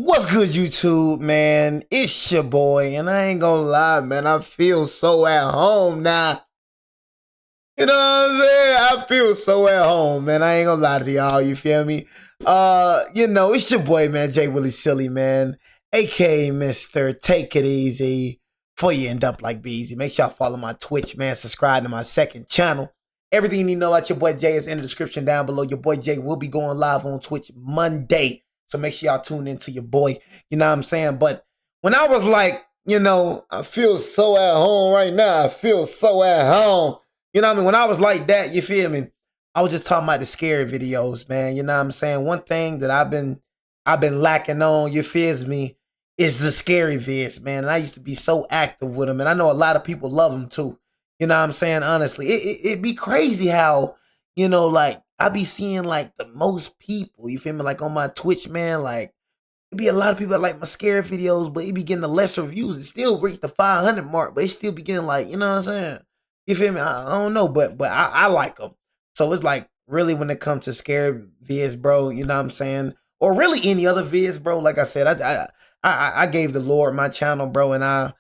What's good, YouTube, man? It's your boy, and I ain't gonna lie, man. I feel so at home now. You know what I'm saying? I feel so at home, man. I ain't gonna lie to y'all, you feel me? It's your boy, man, Jay Willie Silly, man. AKA Mr. Take It Easy before you end up like Beezy. Make sure y'all follow my Twitch, man. Subscribe to my second channel. Everything you need to know about your boy Jay is in the description down below. Your boy Jay will be going live on Twitch Monday. So make sure y'all tune into your boy. You know what I'm saying? But when I was like, I feel so at home right now. I feel so at home. You know what I mean? When I was like that, you feel me? I was just talking about the scary videos, man. You know what I'm saying? One thing that I've been lacking on, you feel me, is the scary vids, man. And I used to be so active with them. And I know a lot of people love them too. You know what I'm saying? Honestly, it'd be crazy how, like, I be seeing like the most people, you feel me? Like on my Twitch, man, like it be a lot of people that like my scary videos, but it be getting the lesser views. It still reached the 500 mark, but it still be getting like, you know what I'm saying? You feel me? I don't know, but I like them. So it's like really when it comes to scary vids, bro, you know what I'm saying? Or really any other vids, bro. Like I said, I gave the Lord my channel, bro, and I,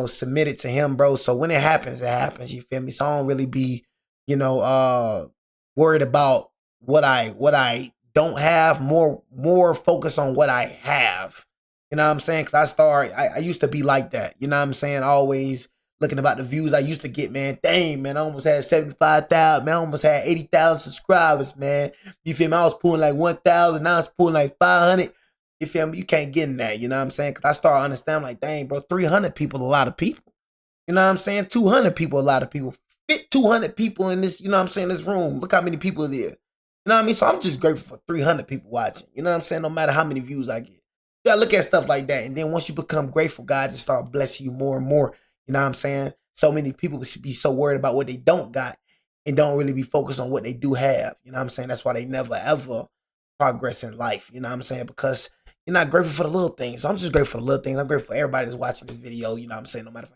submitted to him, bro. So when it happens, you feel me? So I don't really be, worried about what I don't have, more focus on what I have. You know what I'm saying? Cause I used to be like that. You know what I'm saying? Always looking about the views I used to get, man. Dang, man, I almost had 75,000, man. I almost had 80,000 subscribers, man. You feel me? I was pulling like 1,000, now I was pulling like 500. You feel me? You can't get in that, you know what I'm saying? Cause I started understanding like, dang, bro, 300 people, a lot of people. You know what I'm saying? 200 people, a lot of people. Fit 200 people in this, you know what I'm saying, this room. Look how many people are there. You know what I mean? So I'm just grateful for 300 people watching. You know what I'm saying? No matter how many views I get. You gotta look at stuff like that. And then once you become grateful, God just start blessing you more and more. You know what I'm saying? So many people should be so worried about what they don't got and don't really be focused on what they do have. You know what I'm saying? That's why they never, ever progress in life. You know what I'm saying? Because you're not grateful for the little things. So I'm just grateful for the little things. I'm grateful for everybody that's watching this video. You know what I'm saying? No matter if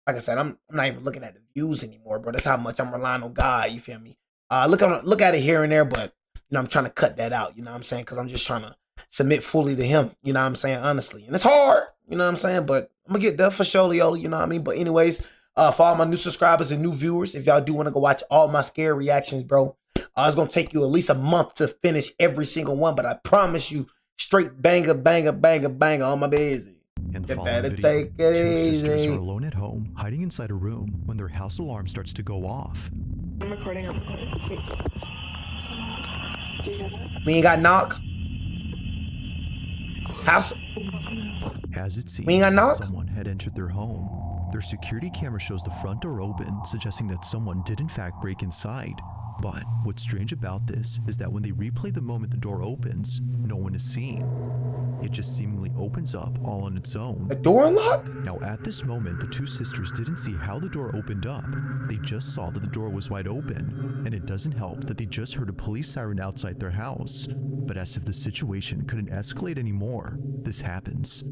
like I said, I'm not even looking at the views anymore, bro. That's how much I'm relying on God. You feel me? Look at it here and there, but I'm trying to cut that out. You know what I'm saying? Because I'm just trying to submit fully to Him. You know what I'm saying? Honestly, and it's hard. You know what I'm saying? But I'm gonna get there for sure, Leola. You know what I mean? But anyways, for all my new subscribers and new viewers, if y'all do want to go watch all my scare reactions, bro, it's gonna take you at least a month to finish every single one. But I promise you, straight banger, banger, banger, banger on my busy. And You following better video, take it two sisters easy. are alone at home, hiding inside a room when their house alarm starts to go off. I'm recording. Wait. Do you get it? We ain't got knock. House. As it seems, We ain't got knock? someone had entered their home. Their security camera shows the front door open, suggesting that someone did in fact break inside. But what's strange about this is that when they replay the moment the door opens, no one is seen. It just seemingly opens up all on its own. The door unlocked? Now at this moment, the two sisters didn't see how the door opened up. They just saw that the door was wide open. And it doesn't help that they just heard a police siren outside their house. But as if the situation couldn't escalate anymore, this happens.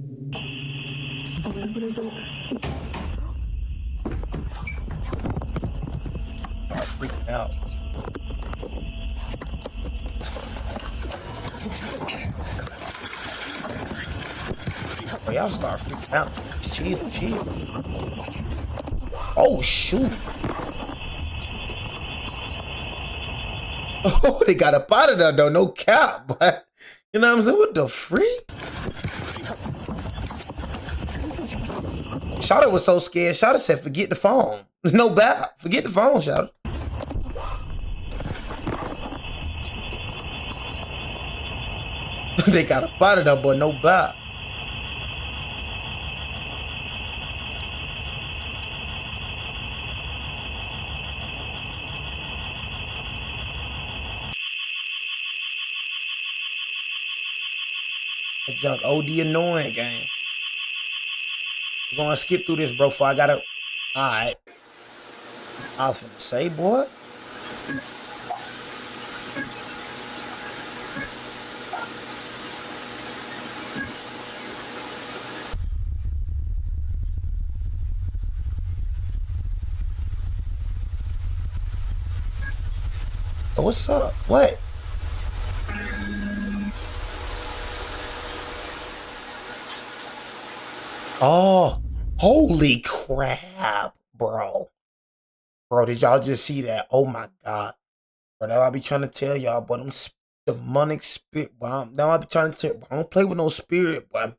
I freaked out. Oh, y'all start freaking out. Chill. Oh, shoot. Oh, they got up out of there, though. No cap, but you know what I'm saying? What the freak? Shawty was so scared. Shawty said, forget the phone. No bad. Forget the phone, Shawty. They got up out of there, but no bad. That junk OD annoying, gang. We're gonna skip through this, bro, before I gotta... Alright. I was finna say, boy. Oh, what's up? What? Oh, holy crap, bro. Bro, did y'all just see that? Oh my God. Bro, now I be trying to tell y'all, but them demonic spirit, bro. Now I be trying to tell, I don't play with no spirit, but I'm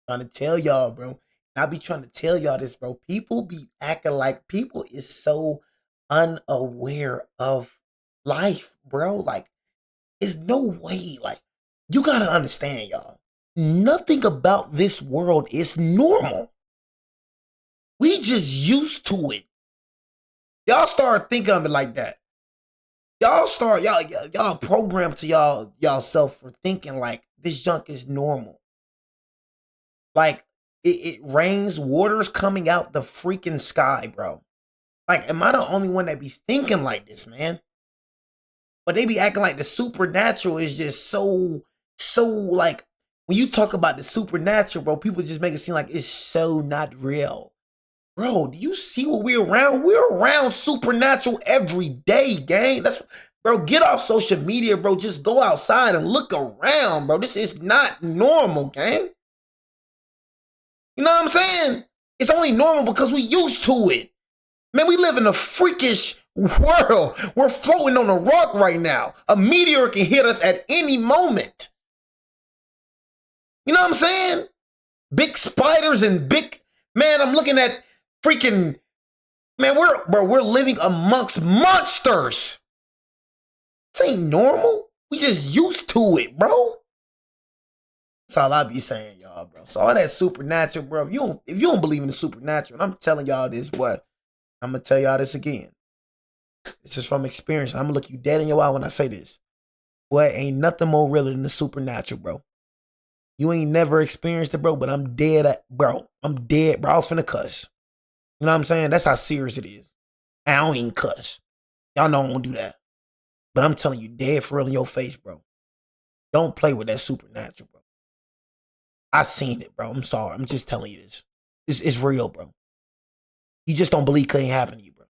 trying to tell y'all, bro. And I be trying to tell y'all this, bro. People be acting like people is so unaware of life, bro. Like, there's no way. Like, you gotta understand, y'all. Nothing about this world is normal. We just used to it. Y'all start thinking of it like that. Y'all programmed to y'all self for thinking like this junk is normal. Like it rains, water's coming out the freaking sky, bro. Like, am I the only one that be thinking like this, man? But they be acting like the supernatural is just so like, when you talk about the supernatural, bro, people just make it seem like it's so not real. Bro, do you see what we're around? We're around supernatural every day, gang. Bro, get off social media, bro. Just go outside and look around, bro. This is not normal, gang. You know what I'm saying? It's only normal because we used to it. Man, we live in a freakish world. We're floating on a rock right now. A meteor can hit us at any moment. You know what I'm saying? Big spiders and man, I'm looking at freaking, man, we're living amongst monsters. This ain't normal. We just used to it, bro. That's all I be saying, y'all, bro. So all that supernatural, bro. If you don't believe in the supernatural, and I'm telling y'all this, boy, I'm gonna tell y'all this again. It's just from experience. I'm gonna look you dead in your eye when I say this. Boy, ain't nothing more realer than the supernatural, bro. You ain't never experienced it, bro, but I'm dead, bro. I'm dead, bro. I was finna cuss. You know what I'm saying? That's how serious it is. I don't even cuss. Y'all know I don't do that. But I'm telling you, dead for real in your face, bro. Don't play with that supernatural, bro. I seen it, bro. I'm sorry. I'm just telling you this. It's real, bro. You just don't believe it couldn't happen to you, bro.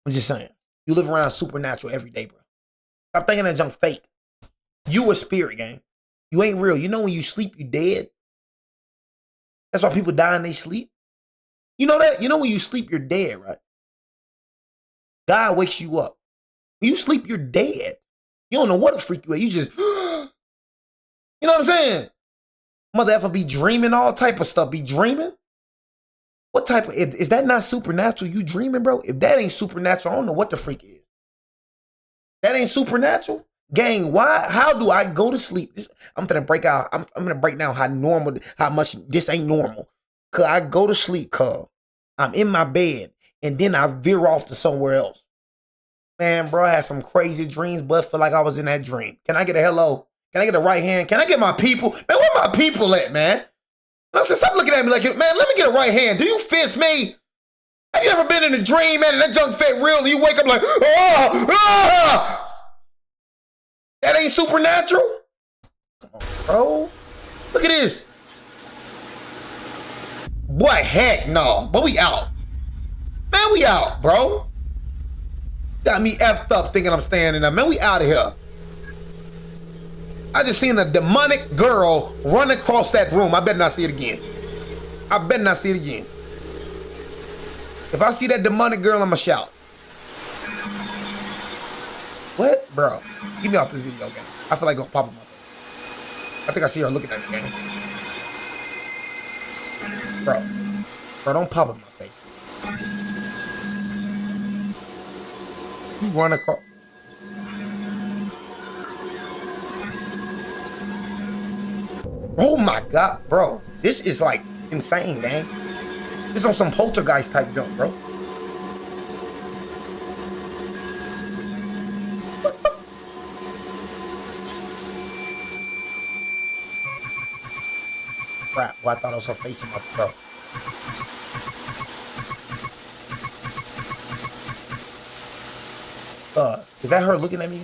I'm just saying. You live around supernatural every day, bro. Stop thinking that junk fake. You a spirit, gang. You ain't real. You know when you sleep, you dead. That's why people die in they sleep. You know that? You know when you sleep, you're dead, right? God wakes you up. When you sleep, you're dead. You don't know what to freak you out. You just, you know what I'm saying? Mother effer be dreaming all type of stuff. Be dreaming? What type of, is that not supernatural? You dreaming, bro? If that ain't supernatural, I don't know what the freak is. That ain't supernatural? Gang, how do I go to sleep? I'm gonna break down how much this ain't normal. Cause I go to sleep, cause I'm in my bed, and then I veer off to somewhere else. Man, bro, I had some crazy dreams, but I feel like I was in that dream. Can I get a hello? Can I get a right hand? Can I get my people? Man, where my people at, man? I'm saying, stop looking at me like, man, let me get a right hand. Do you fist me? Have you ever been in a dream, man, and that junk felt real, and you wake up like, that ain't supernatural? Come on, bro. Look at this. Boy, heck no. But we out. Man, we out, bro. Got me effed up thinking I'm standing up. Man, we out of here. I just seen a demonic girl run across that room. I better not see it again. I better not see it again. If I see that demonic girl, I'ma shout. What? Bro, get me off this video game. I feel like it's gonna pop in my face. I think I see her looking at me, gang. Bro, don't pop in my face. You run across. Oh my God, bro. This is like insane, gang. This is on some poltergeist type jump, bro. What the? Crap, boy, I thought I was her face in my, bro. Is that her looking at me?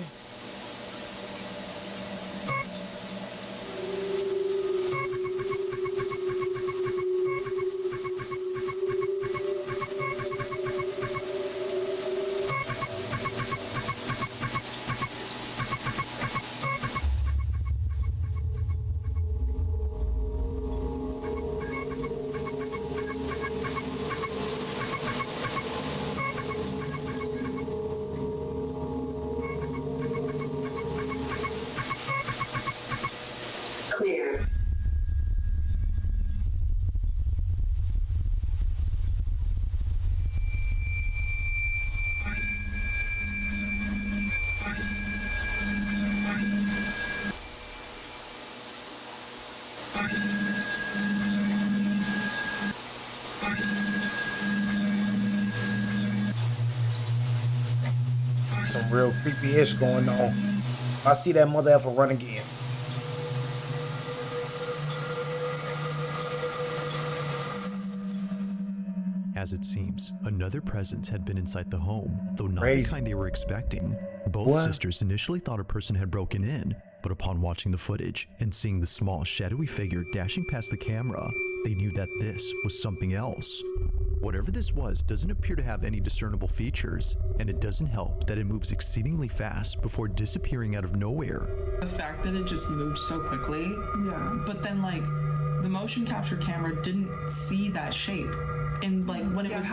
Some real creepy ish going on. I see that mother ever run again. As it seems, another presence had been inside the home, though not Crazy. the kind they were expecting. Both What? sisters initially thought a person had broken in, but upon watching the footage and seeing the small, shadowy figure dashing past the camera, they knew that this was something else. Whatever this was doesn't appear to have any discernible features, and it doesn't help that it moves exceedingly fast before disappearing out of nowhere. The fact that it just moved so quickly, but then like the motion capture camera didn't see that shape. And like when it was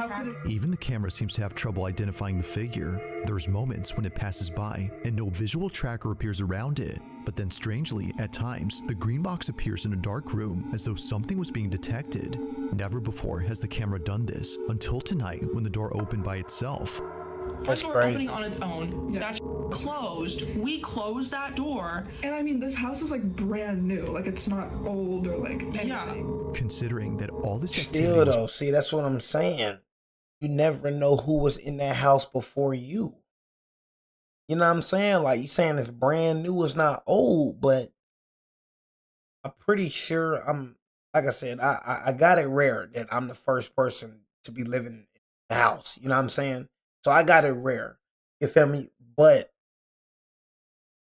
Even the camera seems to have trouble identifying the figure. There's moments when it passes by and no visual tracker appears around it. But then strangely, at times, the green box appears in a dark room as though something was being detected. Never before has the camera done this until tonight when the door opened by itself. That's door crazy. opening on its own. Yeah. That closed. We closed that door. And I mean, this house is like brand new. Like it's not old or like anything. Yeah. Considering that all this Still activity though, see, that's what I'm saying. You never know who was in that house before you. You know what I'm saying? Like you saying it's brand new, it's not old, but I'm pretty sure like I said, I got it rare that I'm the first person to be living in the house. You know what I'm saying? So I got it rare. You feel me? But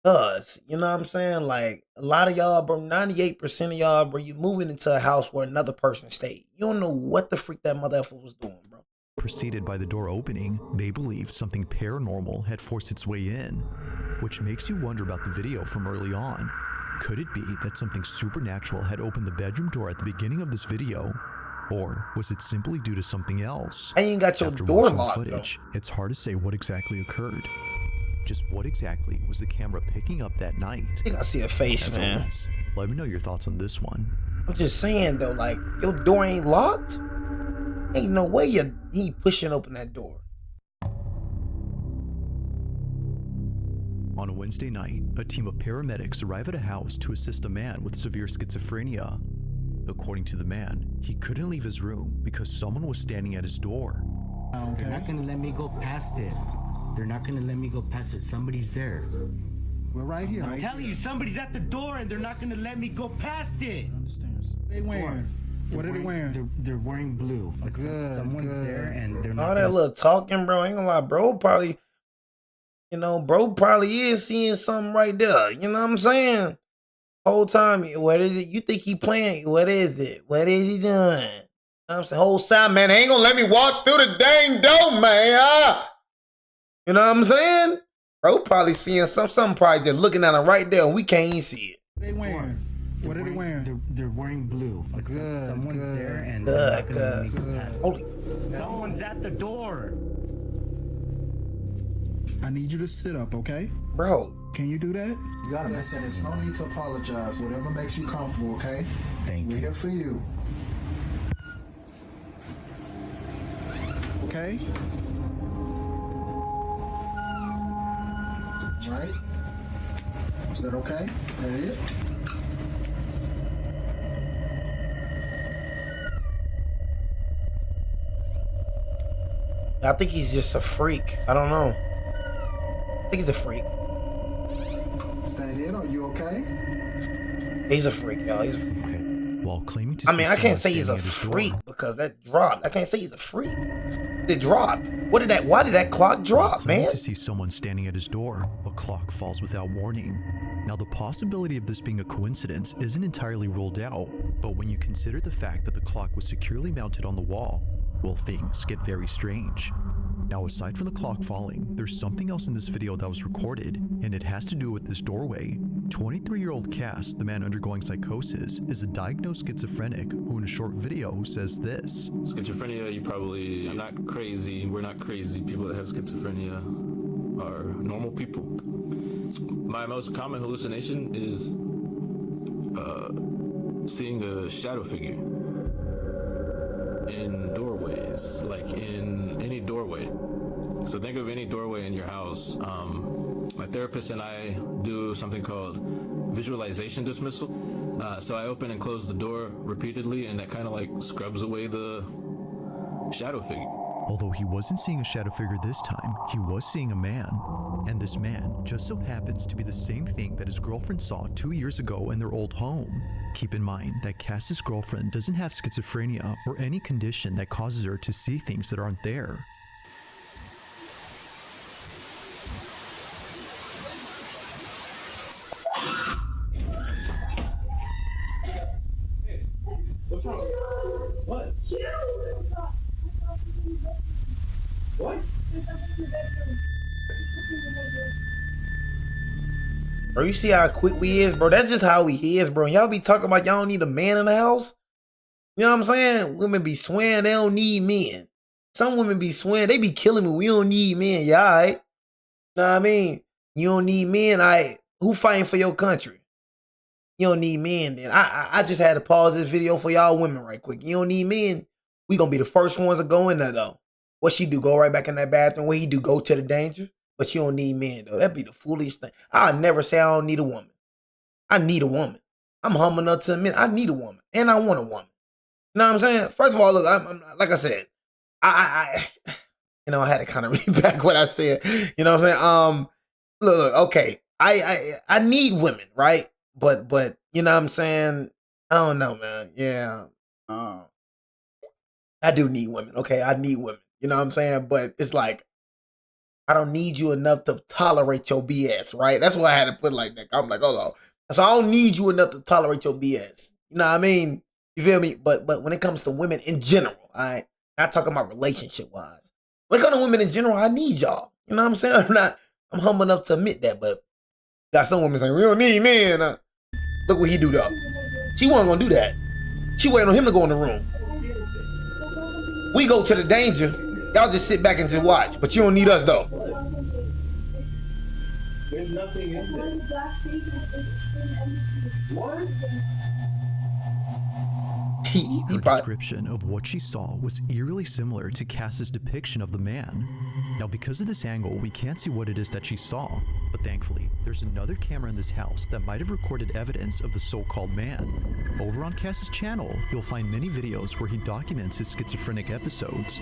you know what I'm saying? Like a lot of y'all, bro, 98% of y'all, bro, you moving into a house where another person stayed. You don't know what the freak that motherfucker was doing, bro. preceded by the door opening, they believe something paranormal had forced its way in, which makes you wonder about the video from early on. Could it be that something supernatural had opened the bedroom door at the beginning of this video? Or was it simply due to something else? And you ain't got your After door watching the locked, footage, it's hard to say what exactly occurred. Just what exactly was the camera picking up that night? I think I see a face, As man. always, let me know your thoughts on this one. I'm just saying though, like your door ain't locked. Ain't no way he pushing open that door. On a Wednesday night, a team of paramedics arrive at a house to assist a man with severe schizophrenia. According to the man, he couldn't leave his room because someone was standing at his door. They're not gonna let me go past it. They're not gonna let me go past it. Somebody's there. We're right here. I'm telling you, somebody's at the door and they're not gonna let me go past it. They wearing? What are they wearing? They're wearing blue. Like Good, someone's good. there and they're not. All that little talking, bro. Ain't gonna lie, bro. Probably, bro probably is seeing something right there. You know what I'm saying? Whole time, what is it? You think he playing? What is it? What is he doing? You know what I'm saying? Whole side, man, they ain't gonna let me walk through the dang door, man. You know what I'm saying? Bro probably seeing something probably just looking at him right there and we can't even see it. They wearing? What are they wearing? They're wearing blue. Like Good, someone's good. there and they're not gonna let me go past it. Holy, Someone's at the door. I need you to sit up, okay? bro. Can you do that? You got him. Listen, there's no need to apologize. Whatever makes you comfortable, okay? Thank We're you. here for you. Okay? Right? Is that okay? That it? I think he's just a freak. I don't know. I think he's a freak. Is that it? Are you okay? He's a freak, y'all. He's a freak. Okay. While claiming to I mean, see I can't someone say he's a standing at his door, freak because that dropped. I can't say he's a freak. It dropped. Why did that clock drop, claiming man? to see someone standing at his door, a clock falls without warning. Now, the possibility of this being a coincidence isn't entirely ruled out, but when you consider the fact that the clock was securely mounted on the wall, well, things get very strange. Now, aside from the clock falling, there's something else in this video that was recorded, and it has to do with this doorway. 23-year-old Cass, the man undergoing psychosis, is a diagnosed schizophrenic who in a short video says this. Schizophrenia, I'm not crazy. We're not crazy. People that have schizophrenia are normal people. My most common hallucination is seeing a shadow figure in doorways, like in any doorway. So think of any doorway in your house. My therapist and I do something called visualization dismissal. So I open and close the door repeatedly, and that kind of like scrubs away the shadow figure. Although he wasn't seeing a shadow figure this time, he was seeing a man. And this man just so happens to be the same thing that his girlfriend saw 2 years ago in their old home. Keep in mind that Cass's girlfriend doesn't have schizophrenia or any condition that causes her to see things that aren't there. What's wrong? What? What? Bro, you see how quick we is, bro? That's just how he is, bro. Y'all be talking about y'all don't need a man in the house. You know what I'm saying? Women be swearing they don't need men. Some women be swearing they be killing me. We don't need men. Yeah, all right. Know what I mean? You don't need men. Who fighting for your country? You don't need men. Then I just had to pause this video for y'all women right quick. You don't need men. We gonna be the first ones to go in there though. What she do? Go right back in that bathroom? What he do? Go to the danger? But you don't need men though. That'd be the foolish thing. I'll never say I don't need a woman. I need a woman. I'm humble enough to admit I need a woman, and I want a woman. You know what I'm saying? First of all, look, I'm like I said, I you know, I had to kind of read back what I said. You know what I'm saying? Look, okay, I need women, right? But you know what I'm saying? I don't know, man. Yeah, I do need women. Okay, I need women. You know what I'm saying? But it's like, I don't need you enough to tolerate your BS, right? That's why I had to put it like that. I'm like, hold on. So I don't need you enough to tolerate your BS. You know what I mean? You feel me? But when it comes to women in general, all right? Not talking about relationship-wise. When it comes to women in general, I need y'all. You know what I'm saying? I'm humble enough to admit that, but got some women saying, we don't need men. Look what he do, though. She wasn't going to do that. She waiting on him to go in the room. We go to the danger. Y'all just sit back and just watch. But you don't need us, though. There's nothing in there. What? Her description of what she saw was eerily similar to Cass's depiction of the man. Now, because of this angle, we can't see what it is that she saw, but thankfully, there's another camera in this house that might have recorded evidence of the so-called man. Over on Cass's channel, you'll find many videos where he documents his schizophrenic episodes.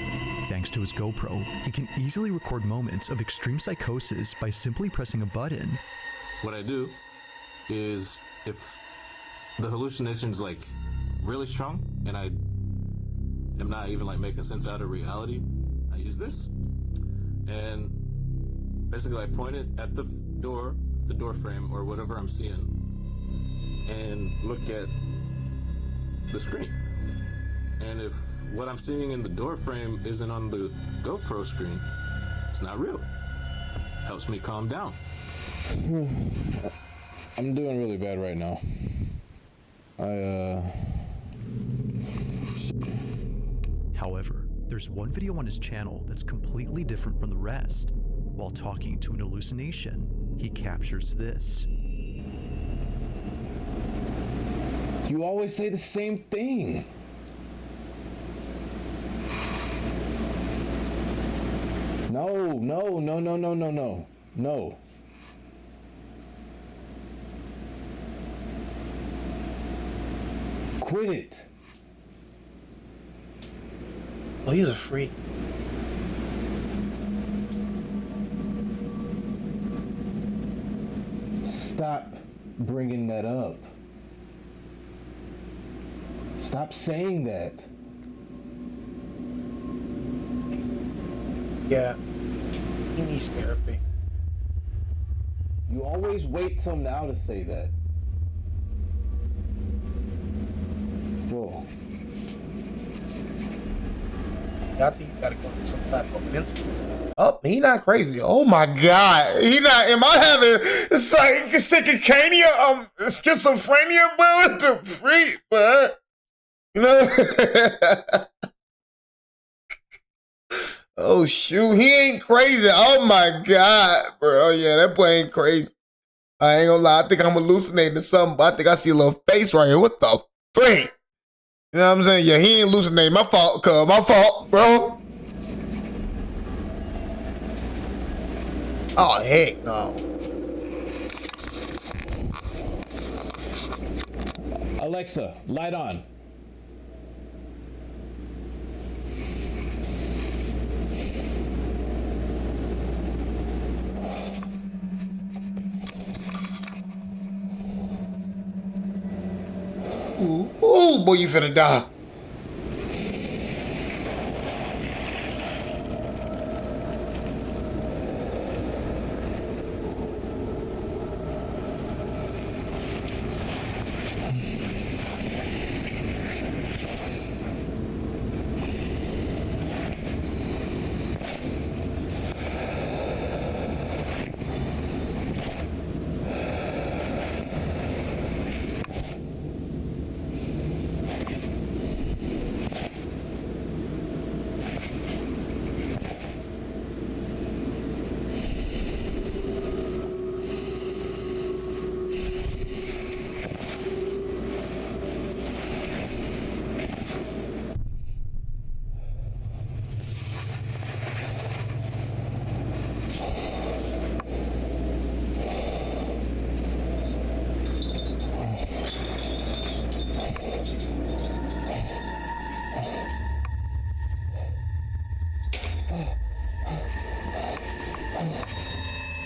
Thanks to his GoPro, he can easily record moments of extreme psychosis by simply pressing a button. What I do is, if the hallucination's like really strong and I am not even like making sense out of reality, I use this, and basically I point it at the door frame or whatever I'm seeing, and look at the screen. And if what I'm seeing in the door frame isn't on the GoPro screen, it's not real. Helps me calm down. I'm doing really bad right now. However, there's one video on his channel that's completely different from the rest. While talking to an hallucination, he captures this. You always say the same thing. No. Quit it. Oh, he's a freak. Stop bringing that up. Stop saying that. Yeah, he needs therapy. You always wait till now to say that. Joel. I think you gotta go through some type of mental. Oh, he not crazy. Oh my God. He not, am I having schizophrenia, schizophrenia, bro? What the freak, bro? You know? Oh shoot, he ain't crazy. Oh my God, bro. Oh yeah, that boy ain't crazy. I ain't gonna lie, I think I'm hallucinating something, but I think I see a little face right here. What the freak? You know what I'm saying? Yeah, he ain't hallucinating. My fault, cuz. My fault, bro. Oh, heck no. Alexa, light on. Ooh, boy, you finna die.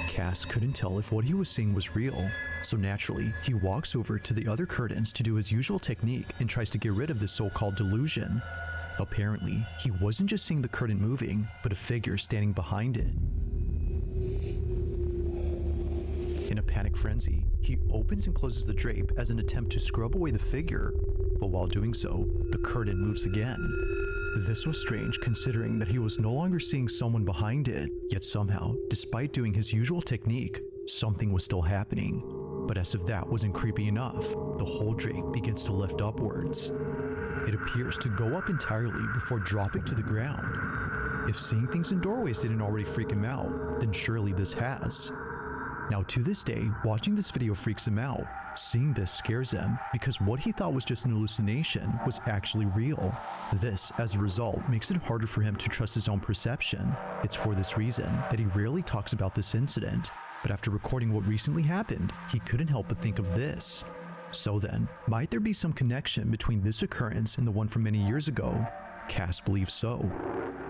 Cass couldn't tell if what he was seeing was real, so naturally, he walks over to the other curtains to do his usual technique and tries to get rid of this so-called delusion. Apparently, he wasn't just seeing the curtain moving, but a figure standing behind it. In a panic frenzy, he opens and closes the drape as an attempt to scrub away the figure, but while doing so, the curtain moves again. This was strange considering that he was no longer seeing someone behind it, yet somehow, despite doing his usual technique, something was still happening. But as if that wasn't creepy enough, the whole drape begins to lift upwards. It appears to go up entirely before dropping to the ground. If seeing things in doorways didn't already freak him out, then surely this has. Now to this day, watching this video freaks him out. Seeing this scares him because what he thought was just an hallucination was actually real. This, as a result, makes it harder for him to trust his own perception. It's for this reason that he rarely talks about this incident, but after recording what recently happened, he couldn't help but think of this. So then, might there be some connection between this occurrence and the one from many years ago? Cass believes so.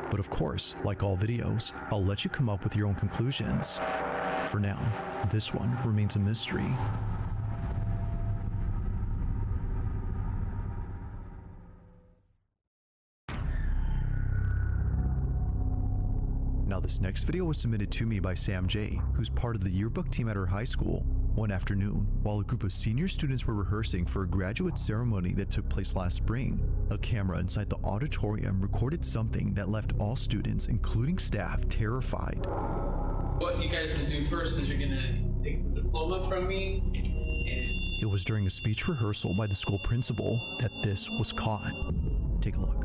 But of course, like all videos, I'll let you come up with your own conclusions. For now, this one remains a mystery. Now this next video was submitted to me by Sam J, who's part of the yearbook team at her high school. One afternoon, while a group of senior students were rehearsing for a graduate ceremony that took place last spring, a camera inside the auditorium recorded something that left all students, including staff, terrified. What you guys can do first is you're gonna take the diploma from me, and It was during a speech rehearsal by the school principal that this was caught. Take a look.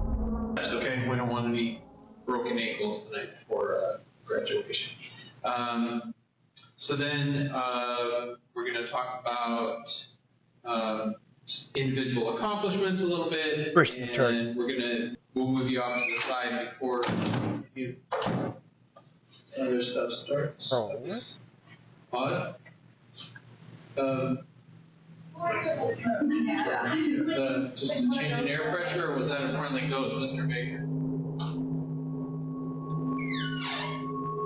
that's okay. We don't want any broken ankles tonight for graduation. So then we're going to talk about individual accomplishments a little bit, and we'll move you off to the side before other stuff starts. Oh, what? Just a change in air pressure, or was that a friendly ghost, Mr. Baker?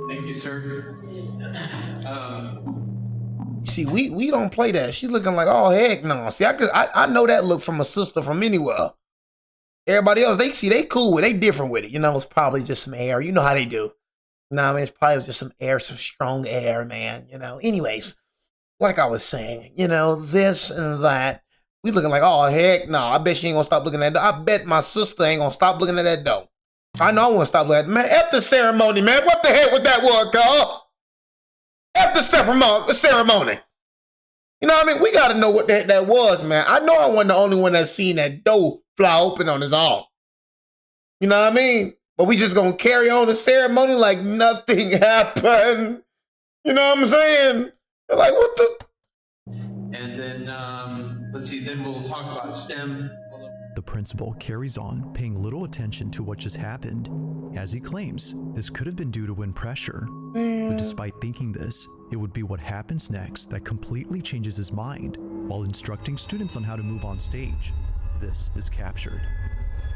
Thank you, sir. See, we don't play that. She looking like, oh heck no. See, I know that look from a sister from anywhere. Everybody else, they cool with it. They different with it. You know, it's probably just some air. You know how they do. No, I mean, it's probably just some air, some strong air, man. You know. Anyways, like I was saying, you know, this and that. We looking like, oh heck no. I bet she ain't gonna stop looking at that. I bet my sister ain't gonna stop looking at that door. I know I want to stop looking at that. Man, after ceremony, man. What the heck was that word, Carl? After ceremony. You know what I mean? We got to know what the heck that was, man. I know I wasn't the only one that seen that door fly open on his arm. You know what I mean? But we just going to carry on the ceremony like nothing happened. You know what I'm saying? They're like, what the? And then, let's see, then we'll talk about STEM. The principal carries on, paying little attention to what just happened. As he claims, this could have been due to wind pressure. But despite thinking this, it would be what happens next that completely changes his mind. while instructing students on how to move on stage. This is captured.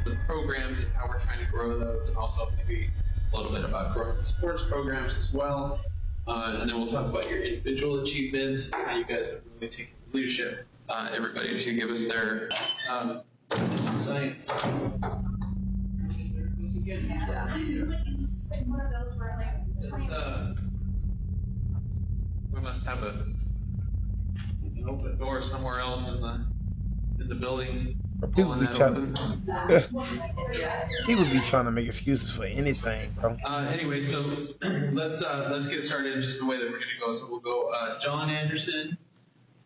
The programs and how we're trying to grow those, and also maybe a little bit about growing the sports programs as well. And then we'll talk about your individual achievements, how you guys have really taken leadership. Everybody should give us their science. We must have an open door somewhere else in the building. People be trying to make excuses for anything, bro. Anyway, so let's get started just the way that we're gonna go. So we'll go John Anderson.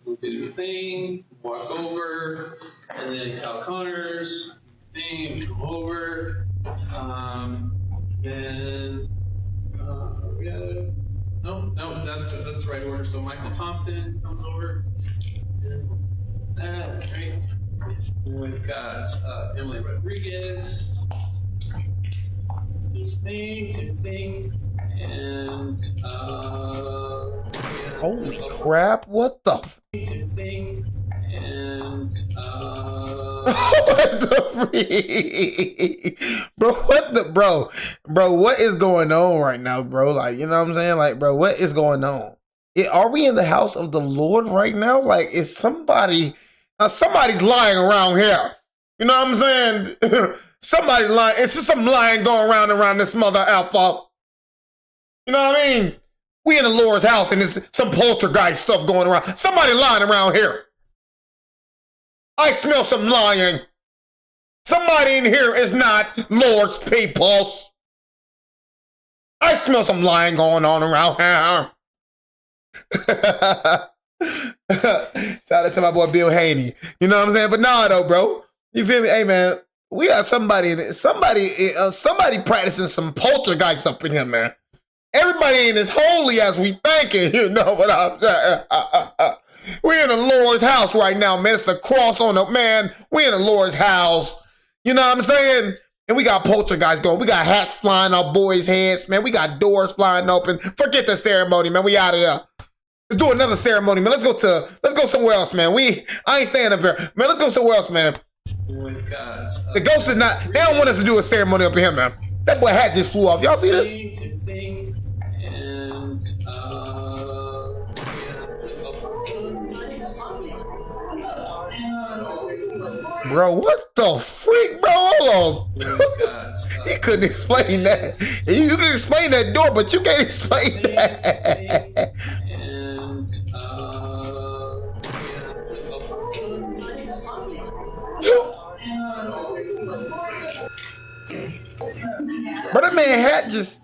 We'll do the thing, walk over, and then Cal Connors, thing, come over. Then we gotta. No, that's the right order. So Michael Thompson comes over. That right. We've got Emily Rodriguez. Same thing. And Holy crap! What the? Same thing. And What the freak? Bro, what the bro, what is going on right now, bro? Like, you know what I'm saying? Like, bro, what is going on? Are we in the house of the Lord right now? Like, is somebody's lying around here? You know what I'm saying? Somebody's lying. It's just some lying going around this mother alpha. You know what I mean? We in the Lord's house and there's some poltergeist stuff going around. Somebody lying around here. I smell some lying. Somebody in here is not Lord's peoples. I smell some lying going on around here. Shout out to my boy Bill Haney. You know what I'm saying? But nah, though, bro. You feel me? Hey, man, we got somebody practicing some poltergeist up in here, man. Everybody ain't as holy as we thinking. You know what I'm saying? We in the Lord's house right now, man. It's the cross on the man. We in the Lord's house. You know what I'm saying? And we got poltergeist going. We got hats flying off boys' heads, man. We got doors flying open. Forget the ceremony, man. We out of here. Let's do another ceremony, man. Let's go somewhere else, man. I ain't staying up here. Man, let's go somewhere else, man. The ghost is not, they don't want us to do a ceremony up in here, man. That boy hat just flew off. Y'all see this? Bro, what the freak, bro? Hold on. He couldn't explain that. You can explain that door, but you can't explain that. But that man hat just.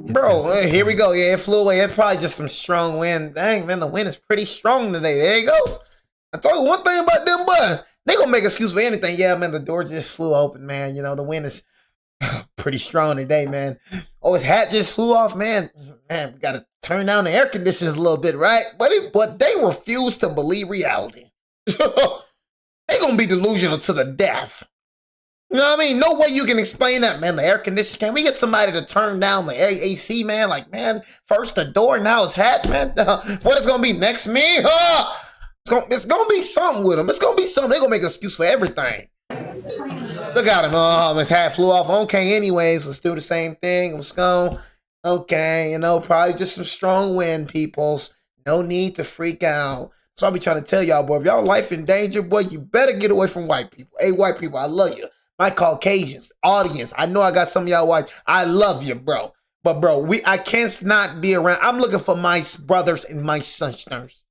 Bro, here we go. Yeah, it flew away. It's probably just some strong wind. Dang, man, the wind is pretty strong today. There you go. I told you one thing about them, boy. They gonna make excuse for anything. Yeah, man, the door just flew open, man. You know, the wind is pretty strong today, man. Oh, his hat just flew off, man. Man, we gotta turn down the air conditioners a little bit, right? But they refuse to believe reality. They gonna be delusional to the death. You know what I mean? No way you can explain that, man. The air conditioner, can we get somebody to turn down the AC, man? Like, man, first the door, now his hat, man. What is gonna be next, me? It's gonna be something with him. It's gonna be something. They gonna make an excuse for everything. Look at him. His hat flew off. Okay, anyways, let's do the same thing. Let's go. Okay, you know, probably just some strong wind, peoples. No need to freak out. So I'll be trying to tell y'all, boy, if y'all life in danger, boy, you better get away from white people. Hey, white people, I love you. My Caucasians, audience, I know I got some of y'all white. I love you, bro. But, bro, I can't not be around. I'm looking for my brothers and my sisters.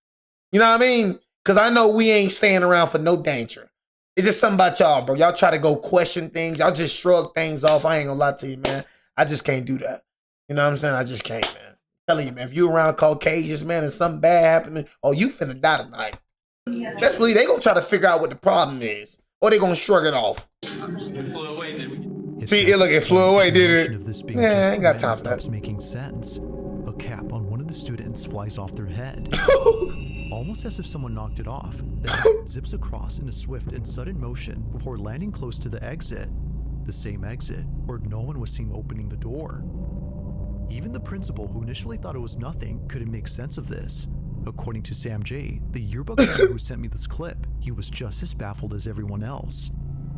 You know what I mean? Because I know we ain't staying around for no danger. It's just something about y'all, bro. Y'all try to go question things. Y'all just shrug things off. I ain't gonna lie to you, man. I just can't do that. You know what I'm saying? I just can't, man. I'm telling you, man, if you around Caucasians, man, and something bad happening, oh, you finna die tonight. Best believe they gonna try to figure out what the problem is. Or they gonna shrug it off. See, look, it flew away, did it? Yeah, I ain't got time for that. Making sense. A cap on one of the students flies off their head. Almost as if someone knocked it off. The hat zips across in a swift and sudden motion before landing close to the exit. The same exit where no one was seen opening the door. Even the principal, who initially thought it was nothing, couldn't make sense of this. According to Sam J., the yearbook member who sent me this clip, he was just as baffled as everyone else.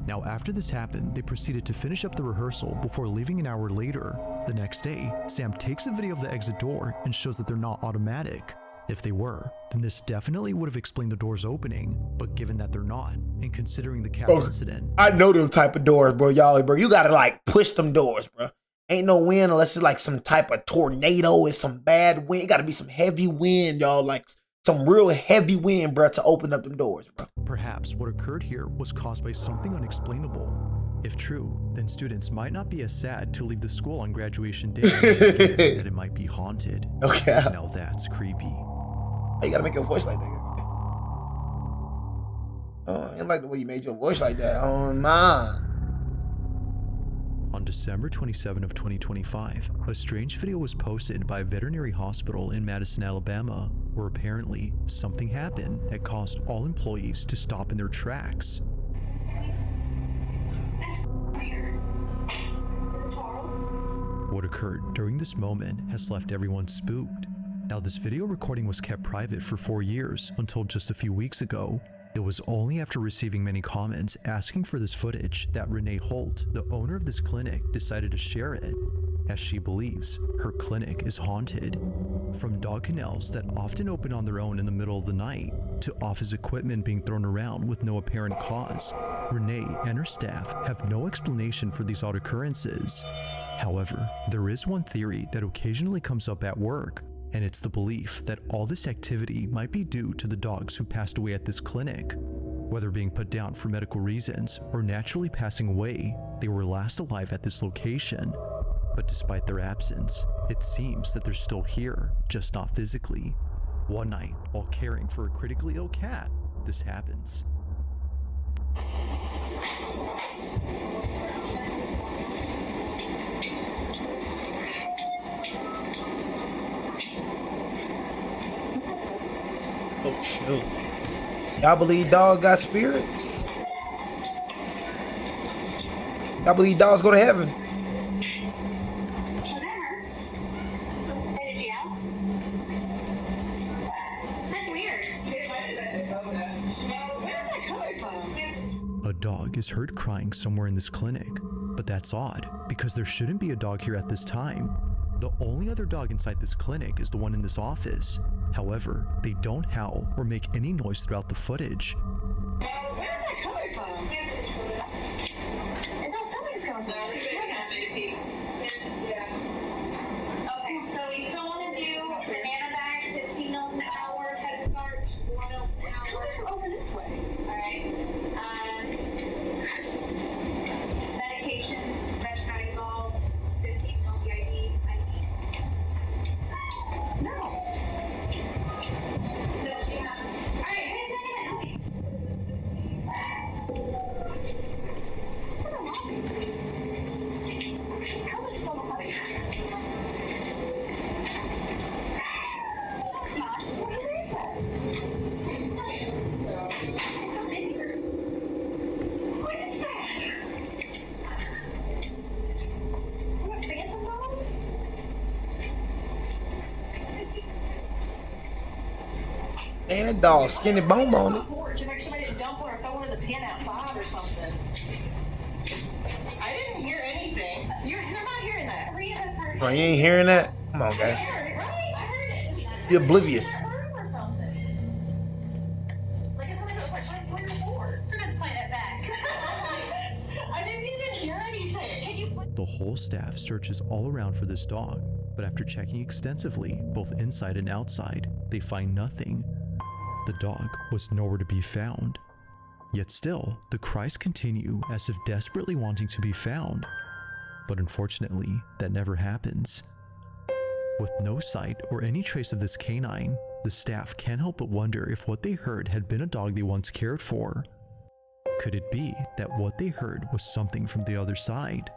Now, after this happened, they proceeded to finish up the rehearsal before leaving an hour later. The next day, Sam takes a video of the exit door and shows that they're not automatic. If they were, then this definitely would have explained the doors opening, but given that they're not, and considering the cat incident... I know them type of doors, bro, y'all, bro. You gotta, like, push them doors, bro. Ain't no wind unless it's, like, some type of tornado. It's some bad wind. It gotta be some heavy wind, y'all, like, some real heavy wind, bro, to open up them doors, bro. Perhaps what occurred here was caused by something unexplainable. If true, then students might not be as sad to leave the school on graduation day that it might be haunted. Okay. Now that's creepy. You gotta make your voice like that. Oh, I didn't like the way you made your voice like that. Oh, man. On December 27 of 2025, a strange video was posted by a veterinary hospital in Madison, Alabama, where apparently something happened that caused all employees to stop in their tracks. What occurred during this moment has left everyone spooked. Now, this video recording was kept private for 4 years until just a few weeks ago. It was only after receiving many comments asking for this footage that Renee Holt, the owner of this clinic, decided to share it, as she believes her clinic is haunted. From dog kennels that often open on their own in the middle of the night, to office equipment being thrown around with no apparent cause, Renee and her staff have no explanation for these odd occurrences. However, there is one theory that occasionally comes up at work, and it's the belief that all this activity might be due to the dogs who passed away at this clinic. Whether being put down for medical reasons or naturally passing away, they were last alive at this location. But despite their absence, it seems that they're still here, just not physically. One night, while caring for a critically ill cat, this happens. Oh, shoot. Y'all believe dogs got spirits? Y'all believe dogs go to heaven? A dog is heard crying somewhere in this clinic, but that's odd because there shouldn't be a dog here at this time. The only other dog inside this clinic is the one in this office. However, they don't howl or make any noise throughout the footage. Where's that coming from? Until something's coming from. Okay, so we still want to do banana bags, 15 mils an hour, head start, 4 mils an hour. Over this way. Alright. Medication, veterinary, 15 mils BID. No. Ain't that dog skinny bone on it? Somebody didn't dump one or throw one in the pen outside or something. I didn't hear anything. You're not hearing that. Bro, you ain't hearing that? Come on, guy. I heard it. You're oblivious. Like it's something that was like playing the board. We're gonna play that back. I didn't even hear anything. Can you play? The whole staff searches all around for this dog, but after checking extensively, both inside and outside, they find nothing. The dog was nowhere to be found. Yet still, the cries continue as if desperately wanting to be found. But unfortunately, that never happens. With no sight or any trace of this canine, the staff can't help but wonder if what they heard had been a dog they once cared for. Could it be that what they heard was something from the other side?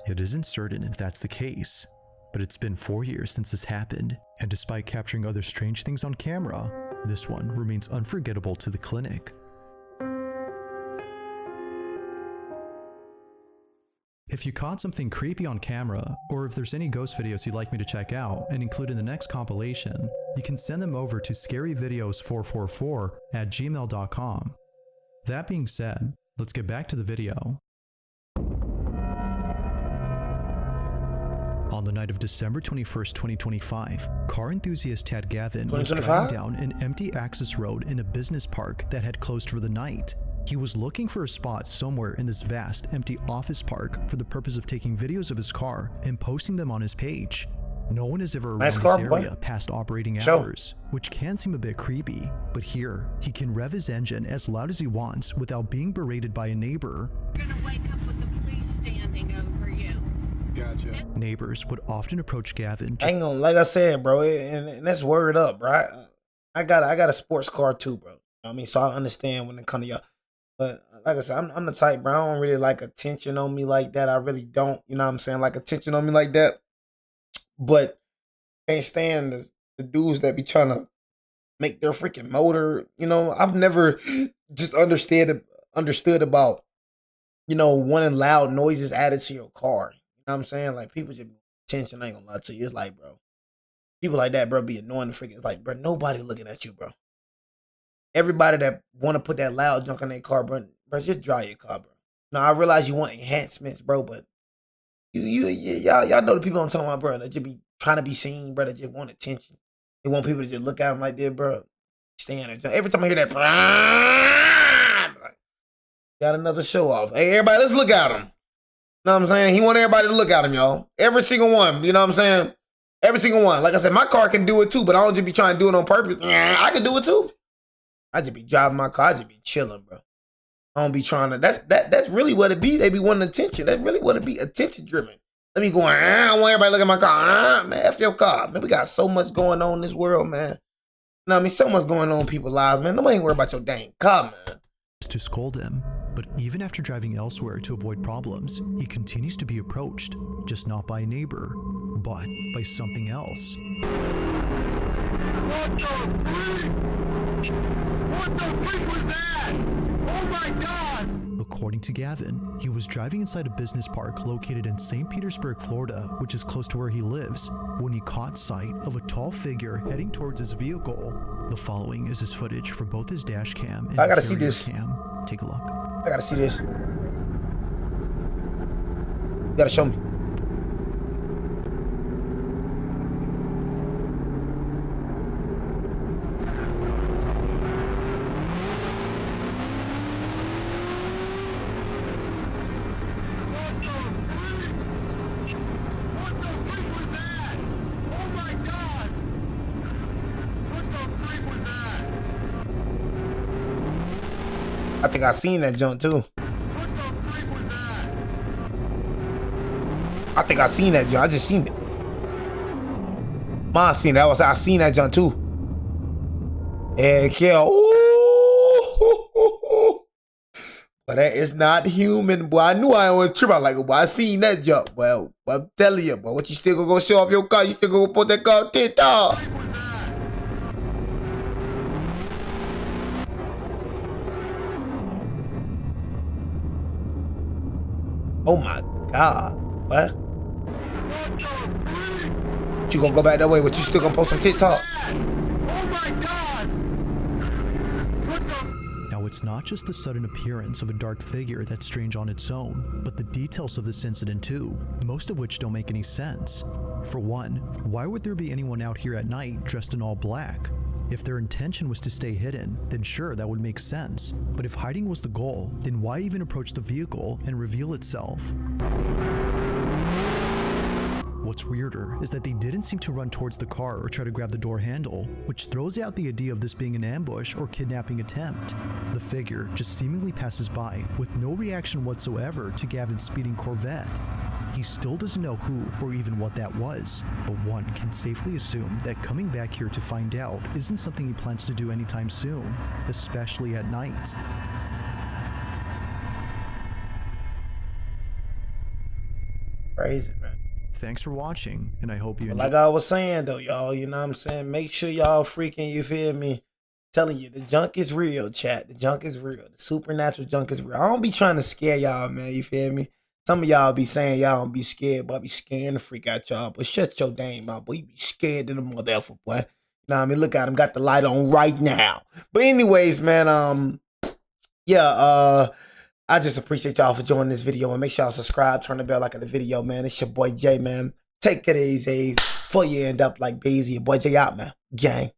It isn't certain if that's the case, but it's been 4 years since this happened, and despite capturing other strange things on camera, this one remains unforgettable to the clinic. If you caught something creepy on camera, or if there's any ghost videos you'd like me to check out and include in the next compilation, you can send them over to scaryvideos444@gmail.com. That being said, let's get back to the video. On the night of December 21st, 2025, car enthusiast Tad Gavin was driving down an empty access road in a business park that had closed for the night. He was looking for a spot somewhere in this vast, empty office park for the purpose of taking videos of his car and posting them on his page. No one is ever around this area past operating hours, which can seem a bit creepy, but here, he can rev his engine as loud as he wants without being berated by a neighbor. You're gonna wake up with the police standing over you. Gotcha. Neighbors would often approach Gavin. Hang on, like I said, bro, and that's word up, right? I got a sports car too, bro. You know what I mean, so I understand when it comes to y'all. But like I said, I'm the type, bro. I don't really like attention on me like that. I really don't, you know what I'm saying? Like attention on me like that. But can't stand the dudes that be trying to make their freaking motor. You know, I've never just understood about, you know, wanting loud noises added to your car. You know what I'm saying? Like people just attention. I ain't gonna lie to you. It's like, bro, people like that, bro, be annoying the freaking. It's like, bro, nobody looking at you, bro. Everybody that want to put that loud junk in their car, bro, just drive your car, bro. Now I realize you want enhancements, bro, but y'all know the people I'm talking about, bro. That just be trying to be seen, bro. That just want attention. They want people to just look at them like that, bro. Stand there. Every time I hear that, got another show off. Hey, everybody, let's look at him. Know what I'm saying? He want everybody to look at him, y'all. Every single one. You know what I'm saying? Every single one. Like I said, my car can do it too, but I don't just be trying to do it on purpose. I can do it too. I just be driving my car. I just be chilling, bro. I don't be trying to. That's really what it be. They be wanting attention. That's really what it be. Attention driven. Let me go. I want everybody to look at my car. Man, F your car. Man, we got so much going on in this world, man. You know what I mean? So much going on in people's lives, man. Nobody ain't worried about your dang car, man. To scold him, but even after driving elsewhere to avoid problems, he continues to be approached, just not by a neighbor, but by something else. What the freak? What the freak was that? Oh my God! According to Gavin, he was driving inside a business park located in St. Petersburg, Florida, which is close to where he lives, when he caught sight of a tall figure heading towards his vehicle. The following is his footage from both his dash cam and I gotta see this. Cam. Take a look. I gotta see this. You gotta show me. I think I seen that jump too. I think I seen that jump. I just seen it. Ma seen that. I seen that jump too. Heck yeah. Ooh. But that is not human, boy. I knew I was trip out like it, boy. I seen that jump. Well, I'm telling you, boy. What you still gonna go show off your car? You still gonna put that car on TikTok? Oh my God, what? You gonna go back that way, but you still gonna post on TikTok? Oh my God! Now, it's not just the sudden appearance of a dark figure that's strange on its own, but the details of this incident too, most of which don't make any sense. For one, why would there be anyone out here at night dressed in all black? If their intention was to stay hidden, then sure, that would make sense. But if hiding was the goal, then why even approach the vehicle and reveal itself? What's weirder is that they didn't seem to run towards the car or try to grab the door handle, which throws out the idea of this being an ambush or kidnapping attempt. The figure just seemingly passes by with no reaction whatsoever to Gavin's speeding Corvette. He still doesn't know who or even what that was, but one can safely assume that coming back here to find out isn't something he plans to do anytime soon, especially at night. Crazy, man. Thanks for watching, and I hope you enjoyed. Like I was saying though, y'all, you know what I'm saying? Make sure y'all freaking, you feel me? Telling you, the junk is real, chat. The junk is real. The supernatural junk is real. I don't be trying to scare y'all, man. You feel me? Some of y'all be saying y'all don't be scared, but I be scaring the freak out y'all. But shut your damn mouth, boy. You be scared to the motherfucker, boy. You know what I mean? Look at him, got the light on right now. But anyways, man, yeah, I just appreciate y'all for joining this video. And make sure y'all subscribe, turn the bell like on the video, man. It's your boy Jay, man. Take it easy before you end up like Beezy. Your boy Jay out, man. Gang.